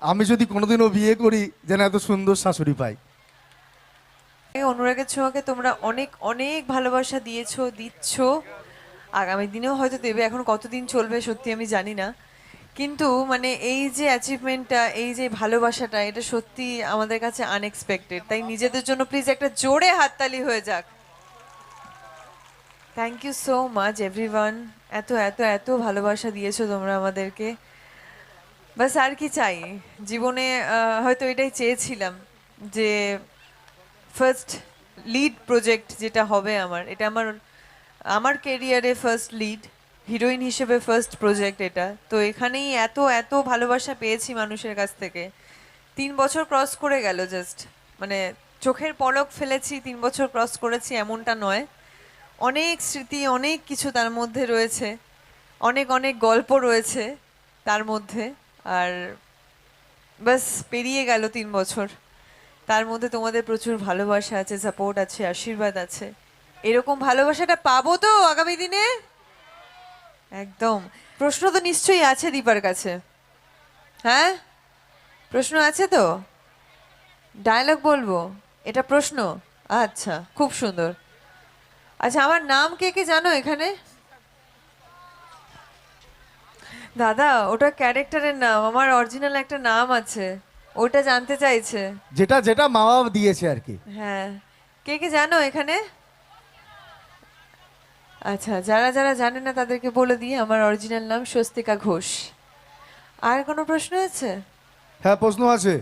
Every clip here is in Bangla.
আমি যদি কোনোদিনও বিয়ে করি যেন এত সুন্দর শাশুড়ি পাই। অনুরাগের ছোঁয়াকে তোমরা অনেক অনেক ভালোবাসা দিয়েছো, দিচ্ছ, আগামী দিনেও হয়তো দেবে। এখন কতদিন চলবে সত্যি আমি জানি না, কিন্তু মানে এই যে অ্যাচিভমেন্টটা, এই যে ভালোবাসাটা, এটা সত্যি আমাদের কাছে আনএক্সপেক্টেড। তাই নিজেদের জন্য প্লিজ একটা জোরে হাততালি হয়ে যাক। Thank you so much everyone. এত এত এত ভালোবাসা দিয়েছো তোমরা আমাদেরকে। বাস আর কি চাই জীবনে? হয়তো এটাই চেয়েছিলাম যে ফার্স্ট লিড প্রজেক্ট যেটা হবে আমার, এটা আমার আমার কেরিয়ারে ফার্স্ট লিড হিরোইন হিসেবে ফার্স্ট প্রজেক্ট এটা। তো এখানেই এত এত ভালোবাসা পেয়েছি মানুষের কাছ থেকে। 3 বছর ক্রস করে গেল জাস্ট, মানে চোখের পলক ফেলেছি, 3 বছর ক্রস করেছি এমনটা নয়। অনেক স্মৃতি, অনেক কিছু তার মধ্যে রয়েছে, অনেক অনেক গল্প রয়েছে তার মধ্যে। আর বাস পেরিয়ে গেল 3 বছর, তার মধ্যে তোমাদের প্রচুর ভালোবাসা আছে, সাপোর্ট আছে, আশীর্বাদ আছে। এরকম ভালোবাসাটা পাবো তো আগামী দিনে? একদম। প্রশ্ন তো নিশ্চয়ই আছে দীপার কাছে, হ্যাঁ? প্রশ্ন আছে তো? ডায়লগ বলবো? এটা প্রশ্ন? আচ্ছা, খুব সুন্দর। আচ্ছা, আমার নাম কে কে জানো এখানে? দাদা, ওটা ক্যারেক্টারের নাম, আমার অরিজিনাল একটা নাম আছে, ওটা জানতে চাইছে। যেটা যেটা মা বাবা দিয়েছে আর কি। হ্যাঁ, কে কে জানো এখানে? আচ্ছা, যারা যারা জানে না তাদেরকে বলে দিই, আমার অরিজিনাল নাম স্বস্তিকা ঘোষ। আর কোনো প্রশ্ন আছে? হ্যাঁ, প্রশ্ন আছে।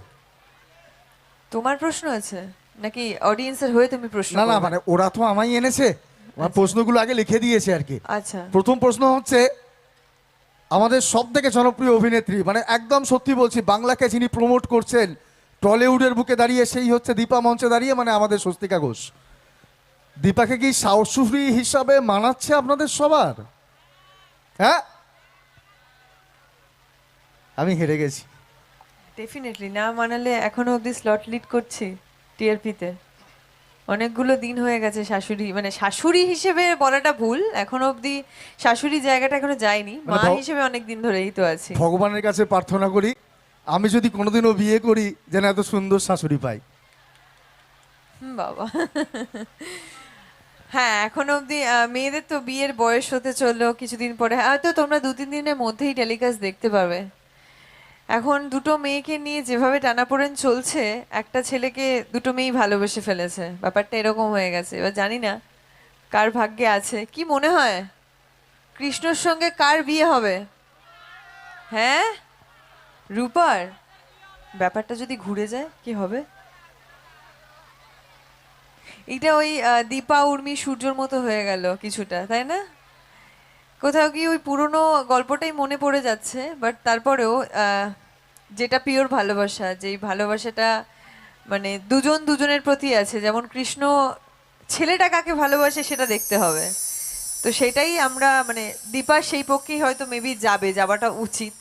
তোমার প্রশ্ন আছে নাকি অডিয়েন্সের হয়ে তুমি প্রশ্ন না না, করবে? মানে ওরা তো আমায় এনেছে, আমার আচ্ছা প্রশ্নগুলো আগে লিখে দিয়েছে আর কি। আচ্ছা। প্রথম প্রশ্ন হচ্ছে, আমাদের সব থেকে জনপ্রিয় অভিনেত্রী, মানে একদম সত্যি বলছি, বাংলাকে যিনি প্রমোট করছেন টলিউডের বুকে দাঁড়িয়ে, সেই হচ্ছে দীপা মঞ্চে দাঁড়িয়ে, মানে আমাদের স্বস্তিকা ঘোষ। দীপাকে কি শাশুড়ি হিসাবে মানাচ্ছে আপনাদের সবার? হ্যাঁ, আমি হেরে গেছি। ডেফিনেটলি না মানালে এখনো অবধি স্লট লিড করছি টিআরপিতে। অনেকগুলো দিন হয়ে গেছে শাশুড়ি, মানে শাশুড়ি হিসেবে বলাটা ভুল, এখনো অবধি শাশুড়ি জায়গাটা এখনো যায়নি, মানে মা হিসেবে অনেক দিন ধরেই তো আছি। ভগবানের কাছে প্রার্থনা করি আমি যদি কোনোদিনও বিয়ে করি যেন এত সুন্দর শাশুড়ি পাই। বাবা। হ্যাঁ, এখনো অবধি মেয়েদের তো বিয়ের বয়স হতে চললো কিছুদিন পরে, হয়তো তোমরা 2-3 দিনের মধ্যেই টেলিকাস্ট দেখতে পাবে। এখন দুটো মেয়েকে নিয়ে যেভাবে টানাপোড়েন চলছে, একটা ছেলেকে দুটো মেয়েই ভালোবেসে ফেলেছে, ব্যাপারটা এরকম হয়ে গেছে। এবার জানি না কার ভাগ্যে আছে। কি মনে হয় কৃষ্ণর সঙ্গে কার বিয়ে হবে? হ্যাঁ, রূপার? ব্যাপারটা যদি ঘুরে যায় কি হবে? এটা ওই দীপা উর্মি সূর্যর মতো হয়ে গেল কিছুটা, তাই না? কোথাও কি ওই পুরনো গল্পটাই মনে পড়ে যাচ্ছে, বাট তারপরেও যেটা পিওর ভালোবাসা, যেই ভালোবাসাটা মানে দুজন দুজনের প্রতি আছে, যেমন কৃষ্ণ ছেলেটা কাকে ভালোবাসে সেটা দেখতে হবে। তো সেটাই আমরা মানে দীপা সেই পক্ষেই হয়তো মেবি যাবে, যাওয়াটা উচিত।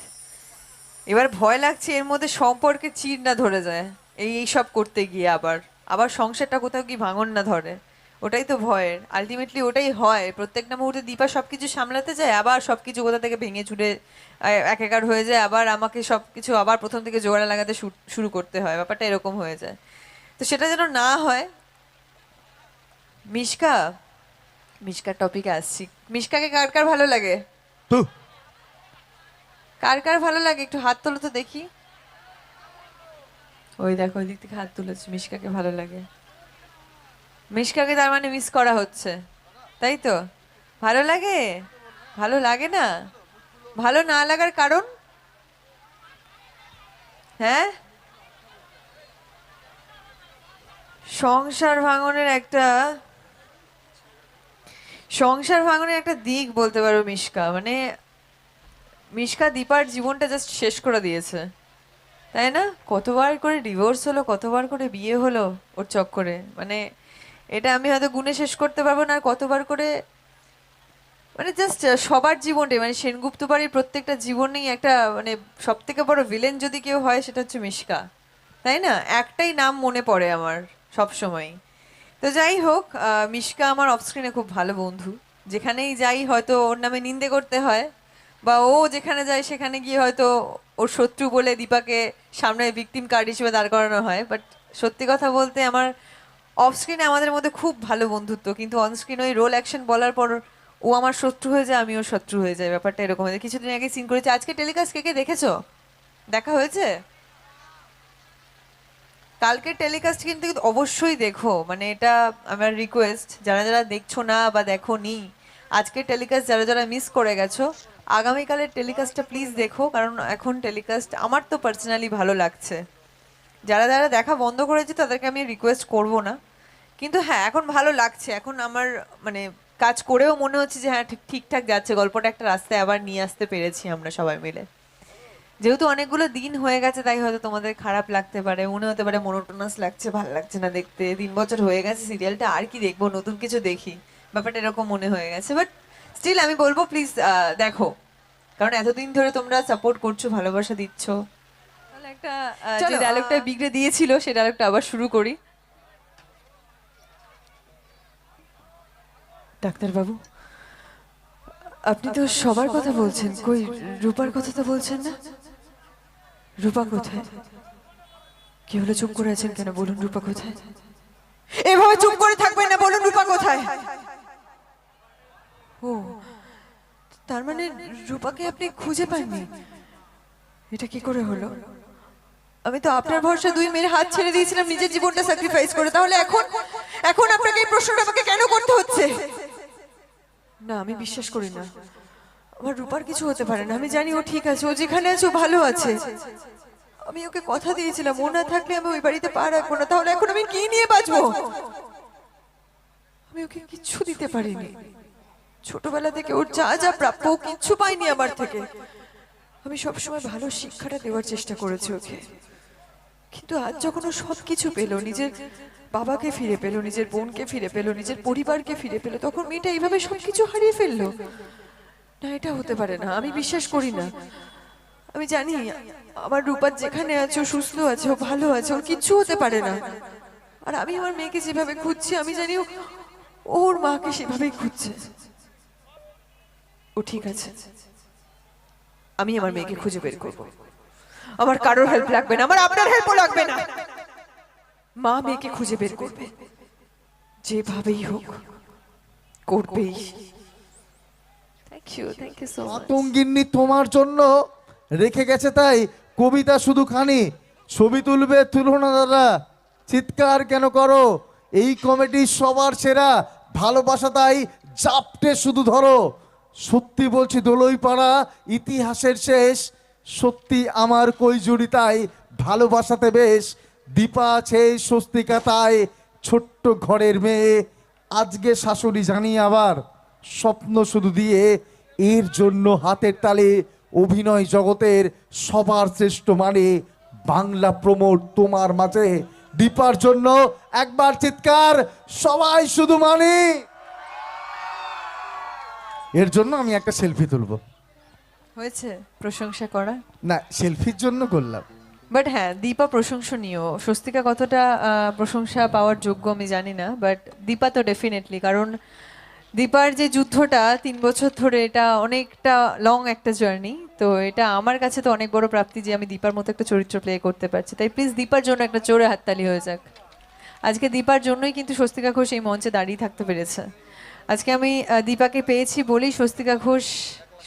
এবার ভয় লাগছে এর মধ্যে সম্পর্কে চির না ধরে যায়, এই সব করতে গিয়ে আবার আবার সংসারটা কোথাও কি ভাঙন না ধরে। ওটাই তো ভয়ের, আলটিমেটলি ওটাই হয় প্রত্যেকটা মুহূর্তে। দীপা সবকিছু সামলাতে যায়, আবার সবকিছু কোথা থেকে ভেঙে চুরে একাকার হয়ে যায়, আবার আমাকে সবকিছু আবার প্রথম থেকে জোড়া লাগাতে শুরু করতে হয়, ব্যাপারটা এরকম হয়ে যায়। তো সেটা যেন না হয়। মিশকা, মিশকার টপিকে আসছি। মিশকাকে কার কার ভালো লাগে? তো কার কার ভালো লাগে একটু হাত তোলো তো দেখি। ওই দেখো, ওই দিক থেকে হাত তুলেছে, মিশকাকে ভালো লাগে। মিশকাকে তার মানে মিস করা হচ্ছে, তাই তো? ভালো লাগে? ভালো লাগে না? ভালো না লাগার কারণ? হ্যাঁ, সংসার ভাঙনের একটা, সংসার ভাঙনের একটা দিক বলতে পারো মিশকা। মানে মিশকা দীপার জীবনটা জাস্ট শেষ করে দিয়েছে, তাই না? কতবার করে ডিভোর্স হলো, কতবার করে বিয়ে হলো ওর চক্করে, মানে এটা আমি হয়তো গুণে শেষ করতে পারবো না। আর কতবার করে, মানে জাস্ট সবার জীবনে, মানে সেনগুপ্ত বাড়ির প্রত্যেকটা জীবনেই একটা মানে সব থেকে বড় ভিলেন যদি কেউ হয় সেটা হচ্ছে মিশকা, তাই না? একটাই নাম মনে পড়ে আমার সব সময়। তো যাই হোক, মিশকা আমার অফ স্ক্রিনে খুব ভালো বন্ধু, যেখানেই যাই হয়তো ওর নামে নিন্দে করতে হয়, বা ও যেখানে যায় সেখানে গিয়ে হয়তো ওর শত্রু বলে দীপাকে সামনে ভিকটিম কার্ড হিসেবে দাঁড় করানো হয়, বাট সত্যি কথা বলতে আমার অফ স্ক্রিনে আমাদের মধ্যে খুব ভালো বন্ধুত্ব, কিন্তু অন স্ক্রিন ওই রোল অ্যাকশন বলার পর ও আমার শত্রু হয়ে যায়, আমি ওর শত্রু হয়ে যায়, ব্যাপারটা এরকম হয়েছে। কিছুদিন আগে সিন করেছে, আজকে টেলিকাস্ট কে কে দেখেছো? দেখা হয়েছে? কালকের টেলিকাস্ট কিন্তু অবশ্যই দেখো, মানে এটা আমার রিকোয়েস্ট, যারা যারা দেখছো না বা দেখোনি আজকের টেলিকাস্ট, যারা যারা মিস করে গেছো আগামীকালের টেলিকাস্টটা প্লিজ দেখো, কারণ এখন টেলিকাস্ট আমার তো পার্সোনালি ভালো লাগছে। যারা যারা দেখা বন্ধ করেছে তাদেরকে আমি রিকোয়েস্ট করব না, কিন্তু হ্যাঁ এখন ভালো লাগছে, এখন আমার মানে কাজ করেও মনে হচ্ছে যে হ্যাঁ ঠিকঠাক যাচ্ছে, গল্পটা একটা রাস্তায় আবার নিয়ে আসতে পেরেছি আমরা সবাই মিলে। যেহেতু অনেকগুলো দিন হয়ে গেছে তাই হয়তো তোমাদের খারাপ লাগতে পারে, মনে হতে পারে মোনোটোনাস লাগছে, ভালো লাগছে না দেখতে, 3 বছর হয়ে গেছে সিরিয়ালটা, আর কি দেখবো, নতুন কিছু দেখি, ব্যাপারটা এরকম মনে হয়ে গেছে। বাট স্টিল আমি বলবো প্লিজ দেখো, কারণ এতদিন ধরে তোমরা সাপোর্ট করছো, ভালোবাসা দিচ্ছ। তাহলে একটা যে চলো, ডায়লগটা বিগড়ে দিয়েছিল সেই ডায়লগটা আবার শুরু করি। ডাক্তারবাবু, আপনি তো সবার কথা বলছেন, কই রূপার কথা তো বলছেন না? রূপা কোথায়? কি হলো, চুপ করে আছেন কেন? বলুন রূপা কোথায়? এভাবে চুপ করে থাকবেন না, বলুন রূপা কোথায়? ও, তার মানে রূপাকে আপনি খুঁজে পাননি? এটা কি করে হলো? আমি তো আপনার ভরসা দুই মেয়ের হাত ছেড়ে দিয়েছিলাম নিজের জীবনটা স্যাক্রিফাইস করে, তাহলে এখন এখন আপনাকে এই প্রশ্নটা আমাকে কেন করতে হচ্ছে? না, আমি বিশ্বাস করি না। আমার রূপার কিছু হতে পারে না, আমি জানি ও ঠিক আছে, ও যেখানে আছে ও ভালো আছে। আমি ওকে কথা দিয়েছিলাম ও না থাকলে আমি ওই বাড়িতে পা রাখবো না, তাহলে এখন আমি কি নিয়ে বাঁচবো? আমি ওকে কিচ্ছু দিতে পারিনি, ছোটবেলা থেকে ওর যা যা প্রাপ্য ও কিচ্ছু পাইনি আমার থেকে। আমি সবসময় ভালো শিক্ষাটা দেওয়ার চেষ্টা করেছি ওকে, কিন্তু আজ যখন ও সবকিছু পেলো, নিজের বাবাকে ফিরে পেলো, নিজের বোনকে ফিরে পেলো, নিজের পরিবারকে ফিরে পেলো, তখন মেয়েটা এইভাবে সবকিছু হারিয়ে ফেললো। না, এটা হতে পারে না, আমি বিশ্বাস করি না। আমি জানি আমার রূপার যেখানে আছে ও সুস্থ আছে, ও ভালো আছে, ওর কিচ্ছু হতে পারে না। আর আমি আমার মেয়েকে যেভাবে খুঁজছি আমি জানি ওর মাকে সেভাবেই খুঁজছে। ও ঠিক আছে, আমি আমার মেয়েকে খুঁজে বের করব। আমার কারোর হেল্প লাগবে না, আমার আপনার হেল্পও লাগবে না। মা মেয়েকে খুঁজে বের করবে, যেভাবেই হোক করবেই। Thank you so much. আতঙ্গিন্নি তোমার জন্য রেখে গেছে, তাই কবিতা শুধু খানি, ছবি তুলবে তুলো না দাদা, চিৎকার কেন করো, এই কমেডি সবার সেরা, ভালোবাসা তাই জাপটে শুধু ধরো, সত্যি বলছি দোলই পাড়া ইতিহাসের শেষ, সত্যি আমার কই জুড়ি তাই ভালোবাসাতে বেশ, দীপা আছে স্বস্তিকা তাই ছোট্ট ঘরের মেয়ে, আজকে শাশুড়ি জানি আবার স্বপ্ন শুধু দিয়ে, এর জন্য হাতের তালে অভিনয় জগতের সবার শ্রেষ্ঠ মানে বাংলা প্রমোট তোমার মাঝে, দীপার জন্য একবার চিৎকার সবাই শুধু মানে। এর জন্য আমি একটা সেলফি তুলবো। হয়েছে প্রশংসা করা, না, সেলফির জন্য করলাম। বাট হ্যাঁ দীপা প্রশংসনীয়, স্বস্তিকা কতটা প্রশংসা পাওয়ার যোগ্য আমি জানি না, বাট দীপা তো ডেফিনেটলি, কারণ দীপার যে যুদ্ধটা 3 বছর ধরে, এটা অনেকটা লং একটা জার্নি, তো এটা আমার কাছে তো অনেক বড় প্রাপ্তি যে আমি দীপার মতো একটা চরিত্র প্লে করতে পারছি, তাই প্লিজ দীপার জন্য একটা জোরে হাততালি হয়ে যাক। আজকে দীপার জন্যই কিন্তু স্বস্তিকা ঘোষ এই মঞ্চে দাঁড়িয়ে থাকতে পেরেছে। আজকে আমি দীপাকে পেয়েছি বলেই স্বস্তিকা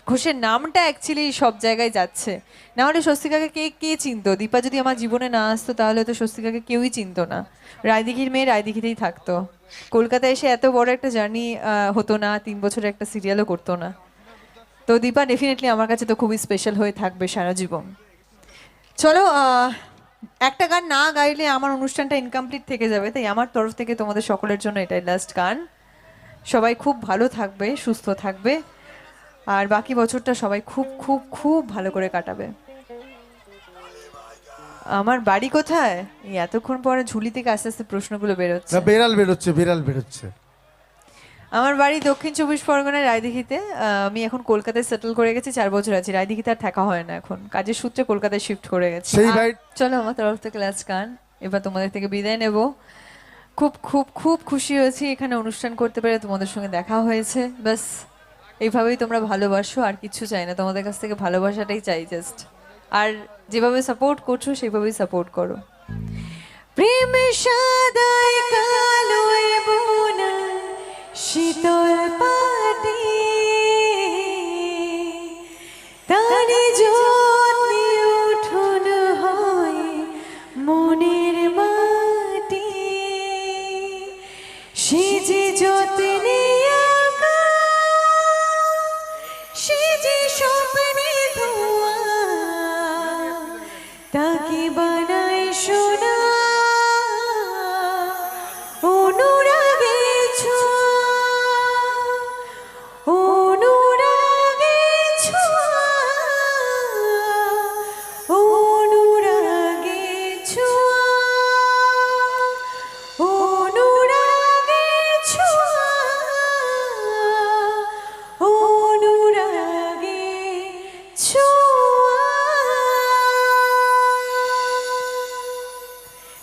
ঘোষের নামটা অ্যাকচুয়ালি সব জায়গায় যাচ্ছে, না হলে স্বস্তিকাকে কে কে চিনতো? দীপা যদি আমার জীবনে না আসতো তাহলে তো স্বস্তিকাকে কেউই চিনতো না, রায়দিঘির মেয়ে রায়দিঘিতেই থাকতো, কলকাতায় এসে এত বড় একটা জার্নি হতো না, 3 বছরের একটা সিরিয়ালও করতো না। তো দীপা ডেফিনেটলি আমার কাছে তো খুবই স্পেশাল হয়ে থাকবে সারা জীবন। চলো, একটা গান না গাইলে আমার অনুষ্ঠানটা ইনকমপ্লিট থেকে যাবে, তাই আমার তরফ থেকে তোমাদের সকলের জন্য এটাই লাস্ট গান। সবাই খুব ভালো থাকবে, সুস্থ থাকবে, আর বাকি বছরটা সবাই খুব খুব খুব ভালো করে কাটাবে। আমার বাড়ি কোথায়? এই এতক্ষণ পরে ঝুলি থেকে আস্তে আস্তে প্রশ্নগুলো বেরোচ্ছে। না, বেড়াল বেরোচ্ছে, বেড়াল বেরোচ্ছে। আমার বাড়ি দক্ষিণ 24 পরগনার রায়দিঘিতে। আমি এখন কলকাতায় সেটেল করে গেছি, 4 বছর আছি। রায়দিঘিতে আর থাকা হয় না, এখন কাজের সূত্রে কলকাতায় শিফট করে গেছি। সেই আর বাড়ি- চলো আমার তরফ থেকে লাস্ট গান, এবার তোমাদের থেকে বিদায় নেব। খুব খুব খুব খুশি হয়েছি এখানে অনুষ্ঠান করতে পেরে, তোমাদের সঙ্গে দেখা হয়েছে, ব্যাস এইভাবেই তোমরা ভালোবাসো, আর কিছু চাই না তোমাদের কাছ থেকে, ভালোবাসাটাই চাই জাস্ট। আর যেভাবে সাপোর্ট করছো সেভাবেই সাপোর্ট করো। প্রেম সাদায় কালোয় বোনা শীতল পাটি, তারে যত্নে উঠোন হয় মনের মাটি, সে যে যত্নে আঁকা, সে যে স্বপ্নে ধোয়া, তাকে বানায় সোনা অনুরাগে ছোঁয়া, অনুরাগে ছোঁয়া, অনুরাগে ছোঁয়া, অনুরাগে ছোঁয়া, অনুরাগে ছোঁয়া।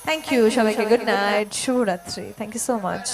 থ্যাংক ইউ সবাইকে, গুড নাইট, শুভরাত্রি, থ্যাংক ইউ সো মাচ।